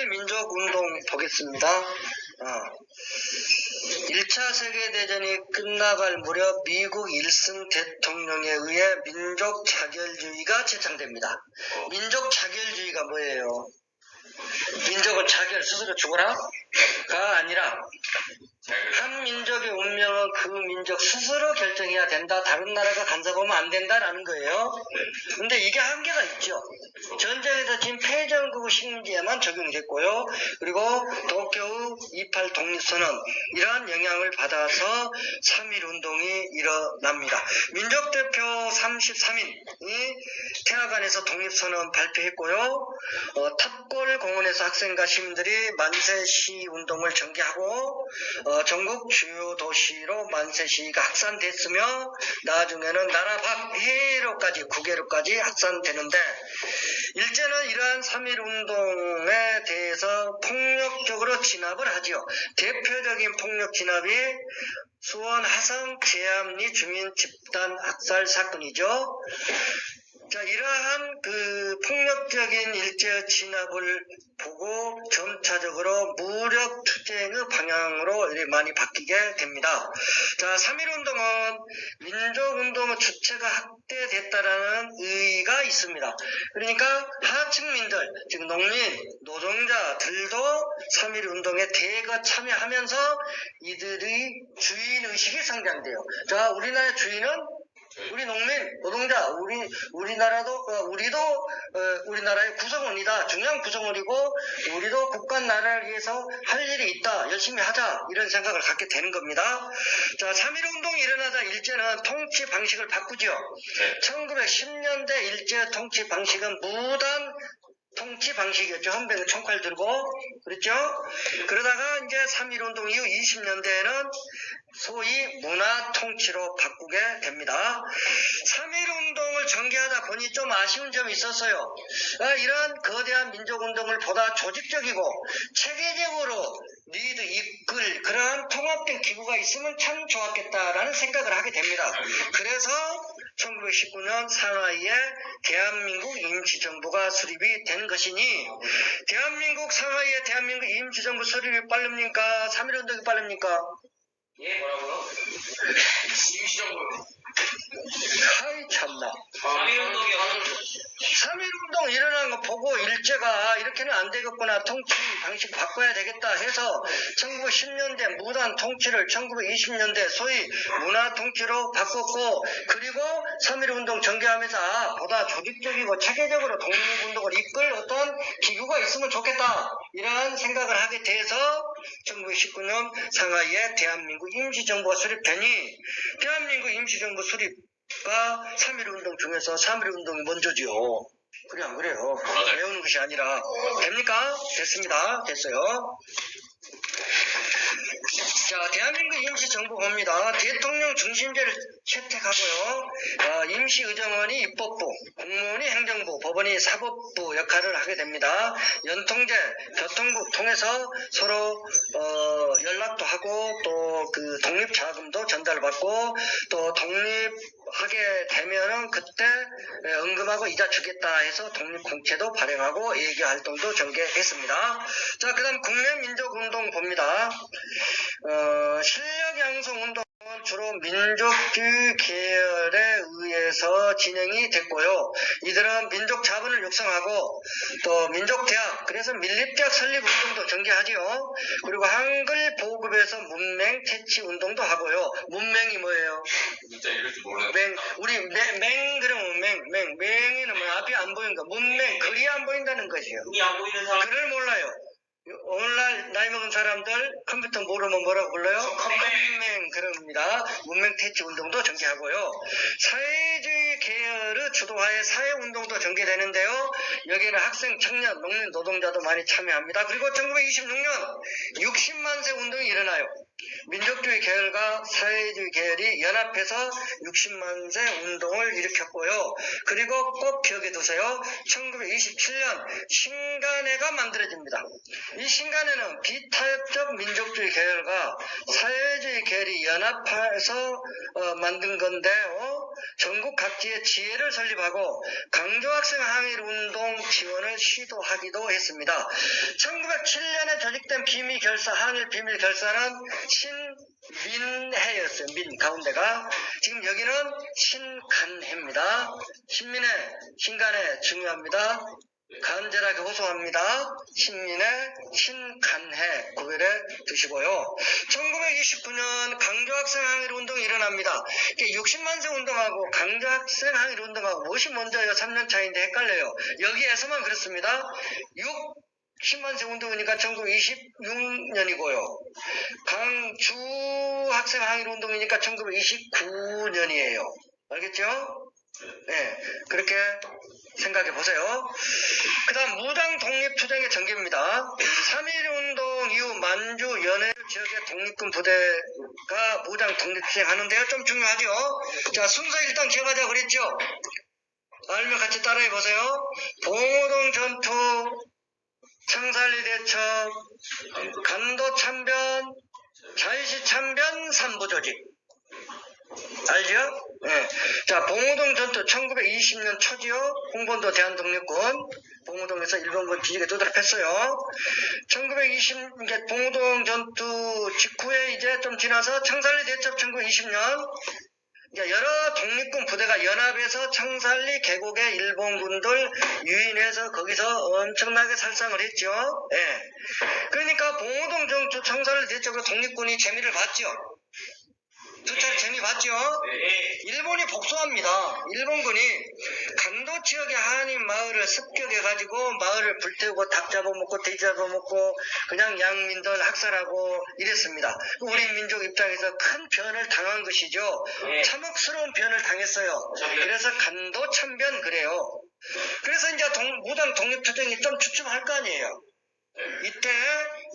3.1 민족운동 보겠습니다. 1차 세계대전이 끝나갈 무렵 미국 1승 대통령에 의해 민족 자결주의가 제창됩니다. 민족 자결주의가 뭐예요? 민족은 자결, 스스로 죽어라? 가 아니라 한 민족의 운명은 그 민족 스스로 결정해야 된다. 다른 나라가 간섭하면 안 된다라는 거예요. 근데 이게 한계가 있죠. 전쟁에서 지금 패전국 식민지에만 적용이 됐고요. 그리고 도쿄의 28 독립선언, 이러한 영향을 받아서 3.1 운동이 일어납니다. 민족대표 33인이 태화관에서 독립선언 발표했고요. 탑골 공원에서 학생과 시민들이 만세 시위 운동을 전개하고 전국 주요 도시로 만세 시위가 확산됐으며 나중에는 나라 밖 해외로까지 국외로까지 확산되는데, 일제는 이러한 3.1 운동에 대해서 폭력적으로 진압을 하지요. 대표적인 폭력 진압이 수원 화성 제암리 주민 집단 학살 사건이죠. 자, 이러한 그 폭력적인 일제 진압을 보고 점차적으로 무력 투쟁의 방향으로 많이 바뀌게 됩니다. 자, 3.1 운동은 민족운동의 주체가 확대됐다라는 의의가 있습니다. 그러니까 하층민들, 즉 농민, 노동자들도 3.1 운동에 대거 참여하면서 이들의 주인의식이 성장돼요. 자, 우리나라의 주인은 우리 농민, 노동자, 우리나라도, 우리도 우리나라의 구성원이다. 중요한 구성원이고, 우리도 국가 나라를 위해서 할 일이 있다. 열심히 하자. 이런 생각을 갖게 되는 겁니다. 자, 3.1 운동이 일어나자 일제는 통치 방식을 바꾸죠. 1910년대 일제 통치 방식은 무단 통치 방식이었죠. 헌병 총칼 들고, 그랬죠? 그러다가 이제 3.1 운동 이후 20년대에는 소위 문화 통치로 바꾸게 됩니다. 3.1 운동을 전개하다 보니 좀 아쉬운 점이 있었어요. 이런 거대한 민족운동을 보다 조직적이고 체계적으로 리드, 이끌 그러한 통합된 기구가 있으면 참 좋았겠다라는 생각을 하게 됩니다. 그래서 1919년 상하이에 대한민국 임시정부가 수립이 된 것이니, 대한민국 상하이에 대한민국 임시정부 수립이 빠릅니까? 3.1 운동이 빠릅니까? 예, 뭐라고요? 임시정부요. 아이 참나. 3.1 운동이 하는 3.1 운동 일어난 거 보고 일제가 이렇게는 안 되겠구나, 통치 방식 바꿔야 되겠다 해서 1910년대 무단 통치를 1920년대 소위 문화 통치로 바꿨고, 그리고 3.1 운동 전개하면서 보다 조직적이고 체계적으로 독립운동을 이끌 어떤 기구가 있으면 좋겠다, 이러한 생각을 하게 돼서 1919년 상하이에 대한민국 임시정부가 수립되니, 대한민국 임시정부 수립과 3.1 운동 중에서 3.1 운동이 먼저지요. 그래 안 그래요? 배우는 것이 아니라. 됩니까? 됐습니다. 됐어요. 자, 대한민국 임시정부 봅니다. 대통령 중심제를 채택하고요. 임시의정원이 입법부, 국무원이 행정부, 법원이 사법부 역할을 하게 됩니다. 연통제, 교통국 통해서 서로 연락도 하고, 또 그 독립자금도 전달받고, 또 독립하게 되면은 그때 언금하고 이자 주겠다 해서 독립공채도 발행하고 외교 활동도 전개했습니다. 자, 그 다음 국내민족운동 봅니다. 실력양성운동은 주로 민족주의 계열에 의해서 진행이 됐고요. 이들은 민족 자본을 육성하고 또 민족대학, 그래서 밀립대학 설립운동도 전개하지요. 그리고 한글 보급에서 문맹 퇴치 운동도 하고요. 문맹이 뭐예요? 진짜 이럴 줄 몰라요. 우리 그러면 맹이는 뭐 앞이 안 보이니까 문맹, 글이 안 보인다는 것이요. 눈이 안 보이는 사람. 글을 몰라요. 오늘날 나이 먹은 사람들 컴퓨터 모르면 뭐라고 불러요? 컴맹 그럽니다. 문맹 퇴치 운동도 전개하고요. 사회주의 계열의 주도하에 사회운동도 전개되는데요. 여기에는 학생, 청년, 농민, 노동자도 많이 참여합니다. 그리고 1926년 60만세 운동이 일어나요. 민족주의 계열과 사회주의 계열이 연합해서 60만세 운동을 일으켰고요. 그리고 꼭 기억해 두세요. 1927년 신간회가 만들어집니다. 이 신간회는 비타협적 민족주의 계열과 사회주의 계열이 연합해서 만든 건데요. 전국 각지에 지혜를 설립하고 강조학생 항일운동 지원을 시도하기도 했습니다. 1907년에 조직된 비밀결사, 항일비밀결사는 신민해였어요. 민 가운데가. 지금 여기는 신간해입니다. 신민해, 신간해 중요합니다. 간절하게 호소합니다. 신민의 신간해 구별해 두시고요. 1929년 강조학생 항일운동이 일어납니다. 60만세 운동하고 강조학생 항일운동하고 무엇이 먼저예요? 3년 차인데 헷갈려요. 여기에서만 그렇습니다. 10만세 운동이니까 1926년이고요. 강주학생 항일운동이니까 1929년이에요. 알겠죠? 네, 그렇게 생각해 보세요. 그 다음 무당 독립투쟁의 전개입니다. 3.1운동 이후 만주, 연해 지역의 독립군 부대가 무당 독립투쟁 하는데요. 좀 중요하죠. 자, 순서 일단 기억하자 그랬죠. 알면 같이 따라해 보세요. 봉오동 전투, 청산리 대첩, 간도 참변, 자유시 참변, 삼부조직. 알죠? 네. 자, 봉오동 전투 1920년 초지요. 홍범도 대한독립군 봉오동에서 일본군 기지개 두드러팼어요. 1920 이제 봉오동 전투 직후에 이제 좀 지나서 청산리 대첩 1920년 여러 독립군 부대가 연합해서 청산리 계곡의 일본군들 유인해서 거기서 엄청나게 살상을 했죠. 예. 그러니까 봉오동 전투 청산리 대첩으로 독립군이 재미를 봤죠. 두 차례 재미 봤죠? 일본이 복수합니다. 일본군이 강도 지역의 한인 마을을 습격해가지고 마을을 불태우고 닭 잡아먹고 돼지 잡아먹고 그냥 양민들 학살하고 이랬습니다. 우리 민족 입장에서 큰 변을 당한 것이죠. 참혹스러운 변을 당했어요. 그래서 간도 참변 그래요. 그래서 이제 무당 독립투쟁이 좀 주춤할 거 아니에요. 이때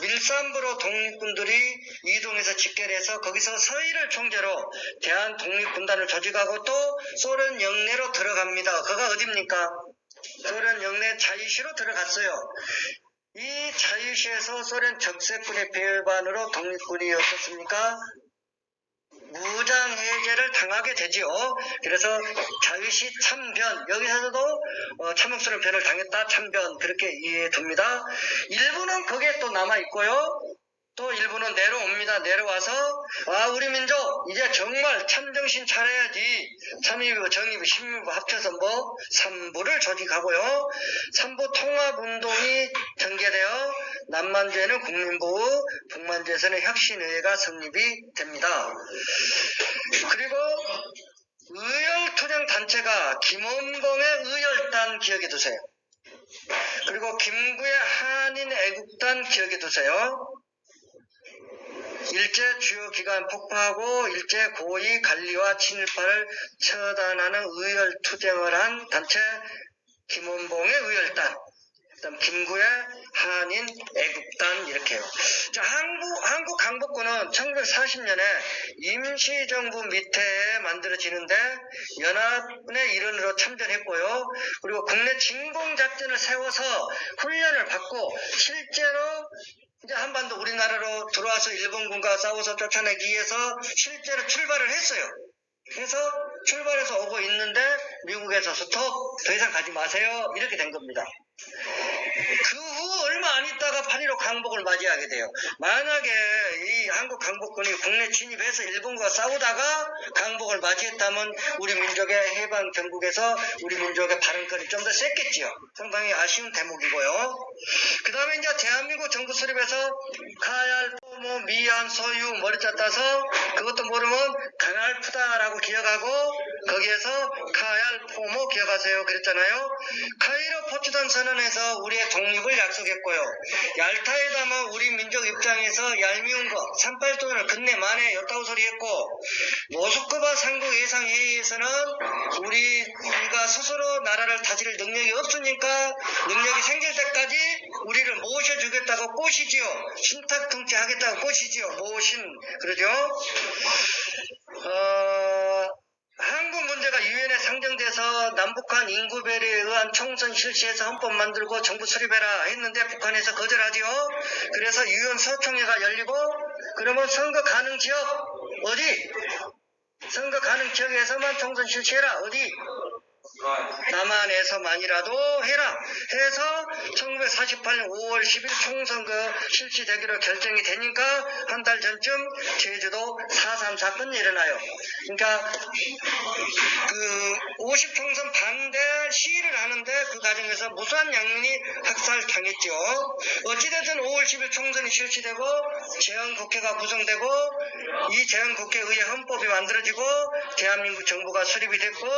밀산부로 독립군들이 이동해서 집결해서 거기서 서희를 총재로 대한 독립군단을 조직하고 또 소련 영내로 들어갑니다. 그가 어디입니까? 소련 영내 자유시로 들어갔어요. 이 자유시에서 소련 적세군의 배반으로 독립군이 어떻습니까? 무장 해제를 당하게 되지요. 그래서 자유시 참변, 여기서도 참혹스러운 변을 당했다. 참변 그렇게 이해해 둡니다. 일부는 거기에 또 남아 있고요. 또 일부는 내려옵니다. 내려와서 우리 민족 이제 정말 참정신 차려야지. 참의부, 정의부, 신민부 합쳐서 삼부를 조직하고요. 삼부 통합운동이 전개되어 남만주에는 국민보호, 북만주에서는 혁신의회가 성립이 됩니다. 그리고 의열투쟁 단체가 김원봉의 의열단 기억해 두세요. 그리고 김구의 한인애국단 기억해 두세요. 일제 주요 기관 폭파하고 일제 고위 관리와 친일파를 처단하는 의열투쟁을 한 단체 김원봉의 의열단, 그다음 김구의 한인 애국단 이렇게요. 자, 한국 강복군은 1940년에 임시정부 밑에 만들어지는데 연합군의 일원으로 참전했고요. 그리고 국내 진공작전을 세워서 훈련을 받고 실제로 이제 한반도 우리나라로 들어와서 일본군과 싸워서 쫓아내기 위해서 실제로 출발을 했어요. 그래서 출발해서 오고 있는데 미국에서 스톱, 더 이상 가지 마세요. 이렇게 된 겁니다. 그 후 얼마 안 있다가 8.15 강복을 맞이하게 돼요. 만약에 이 한국 강복군이 국내 진입해서 일본과 싸우다가 강복을 맞이했다면 우리 민족의 해방 전국에서 우리 민족의 발언권이 좀 더 셌겠지요. 상당히 아쉬운 대목이고요. 그 다음에 이제 대한민국 정부 수립에서 카얄, 포모, 미얀, 소유 머리 짰다서 그것도 모르면 강알프다라고 기억하고 거기에서 카얄, 포모 기억하세요 그랬잖아요. 카이로 포츠단 선언에서 우리의 독립을 약속했고요. 얄타에다만 우리 민족 입장에서 얄미운 거 38조를 근내 만에 였다고 소리했고 모스크바 상국 예상회의에서는 우리가 스스로 나라를 다스릴 능력이 없으니까 능력이 생길 때까지 우리를 모셔주겠다고 꼬시지요. 신탁통치하겠다고 꼬시지요. 모신 그러죠. 한국 문제가 유엔에 상정돼서 남북한 인구배려에 의한 총선 실시해서 헌법 만들고 정부 수립해라 했는데 북한에서 거절하지요. 그래서 유엔 소총회가 열리고 그러면 선거 가능 지역 어디? 선거 가능 지역에서만 총선 실시해라. 어디? 남한에서만이라도 해라 해서 1948년 5월 10일 총선거 실시되기로 결정이 되니까 한 달 전쯤 제주도 4.3 사건이 일어나요. 그러니까 그 50총선 반대 시위를 하는데 그 과정에서 무수한 양민이 학살당했죠. 어찌됐든 5월 10일 총선이 실시되고 제헌국회가 구성되고 이 제헌국회에 의해 헌법이 만들어지고 대한민국 정부가 수립이 됐고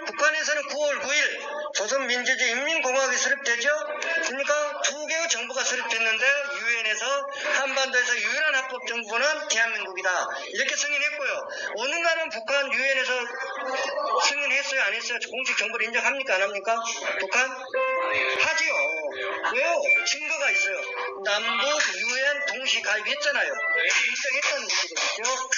북한에서는 9월 9일 조선민주주의 인민공화국이 수립되죠. 그러니까 두 개의 정부가 수립됐는데 유엔에서 한반도에서 유일한 합법 정부는 대한민국이다. 이렇게 승인했고요. 어느 날은 북한 유엔에서 승인했어요? 안 했어요? 공식 정부를 인정합니까? 안 합니까? 북한? 하지요. 왜요? 증거가 있어요. 남북 유엔 동시 가입했잖아요. 인정했다는 얘기죠.